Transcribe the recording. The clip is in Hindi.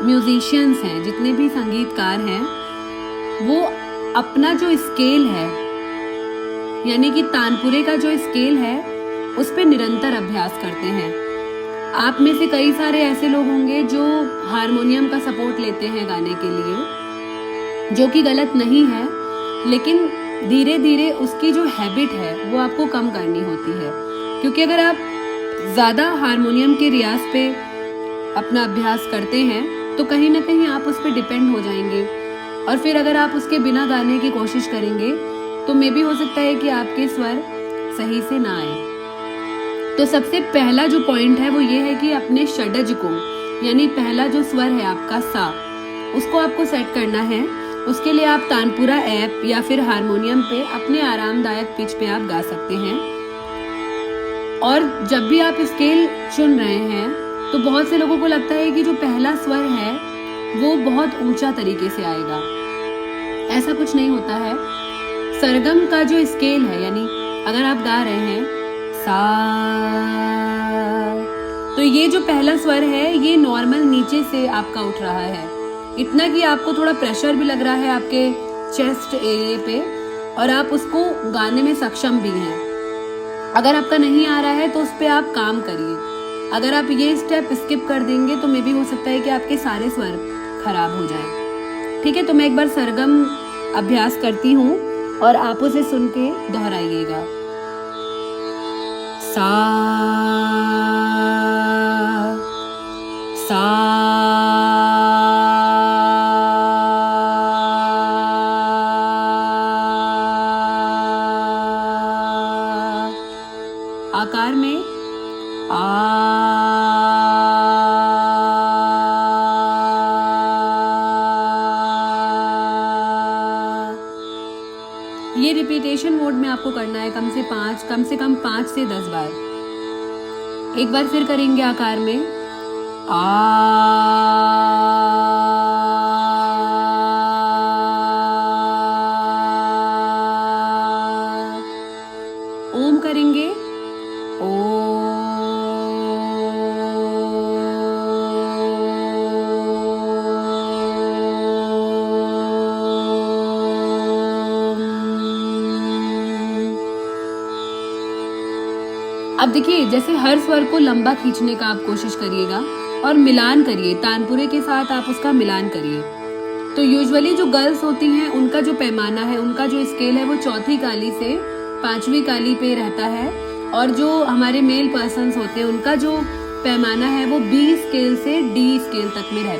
म्यूजिशियंस हैं, जितने भी संगीतकार हैं, वो अपना जो स्केल है यानी कि तानपुरे का जो स्केल है उस पे निरंतर अभ्यास करते हैं। आप में से कई सारे ऐसे लोग होंगे जो हारमोनियम का सपोर्ट लेते हैं गाने के लिए, जो कि गलत नहीं है, लेकिन धीरे धीरे उसकी जो हैबिट है वो आपको कम करनी होती है, क्योंकि अगर आप ज़्यादा हारमोनियम के रियाज पे अपना अभ्यास करते हैं तो कहीं ना कहीं आप उस पर डिपेंड हो जाएंगे, और फिर अगर आप उसके बिना गाने की कोशिश करेंगे तो मे भी हो सकता है कि आपके स्वर सही से ना आए। तो सबसे पहला जो पॉइंट है वो ये है कि अपने षडज को, यानी पहला जो स्वर है आपका सा, उसको आपको सेट करना है। उसके लिए आप तानपुरा ऐप या फिर हारमोनियम पे अपने आरामदायक पिच पे आप गा सकते हैं। और जब भी आप स्केल चुन रहे हैं तो बहुत से लोगों को लगता है कि जो पहला स्वर है वो बहुत ऊंचा तरीके से आएगा। ऐसा कुछ नहीं होता है। सरगम का जो स्केल है, यानी अगर आप गा रहे हैं सा, तो ये जो पहला स्वर है ये नॉर्मल नीचे से आपका उठ रहा है, इतना कि आपको थोड़ा प्रेशर भी लग रहा है आपके चेस्ट एरिया पे, और आप उसको गाने में सक्षम भी हैं। अगर आपका नहीं आ रहा है तो उस पर आप काम करिए। अगर आप ये स्टेप स्किप कर देंगे तो मे भी हो सकता है कि आपके सारे स्वर खराब हो जाएं। ठीक है, तो मैं एक बार सरगम अभ्यास करती हूँ और आप उसे सुन के दोहराइएगा। सा सा आकार में ये रिपीटेशन मोड में आपको करना है कम से कम 5 से 10 बार। एक बार फिर करेंगे आकार में ओम करेंगे अब देखिए, जैसे हर स्वर को लंबा खींचने का आप कोशिश करिएगा और मिलान करिए, तानपुरे के साथ आप उसका मिलान करिए। तो यूजुअली जो गर्ल्स होती हैं उनका जो पैमाना है, उनका जो स्केल है वो चौथी काली से 5वीं काली पे रहता है, और जो हमारे मेल पर्सन्स होते हैं उनका जो पैमाना है वो B स्केल से D स्केल तक में रहता है।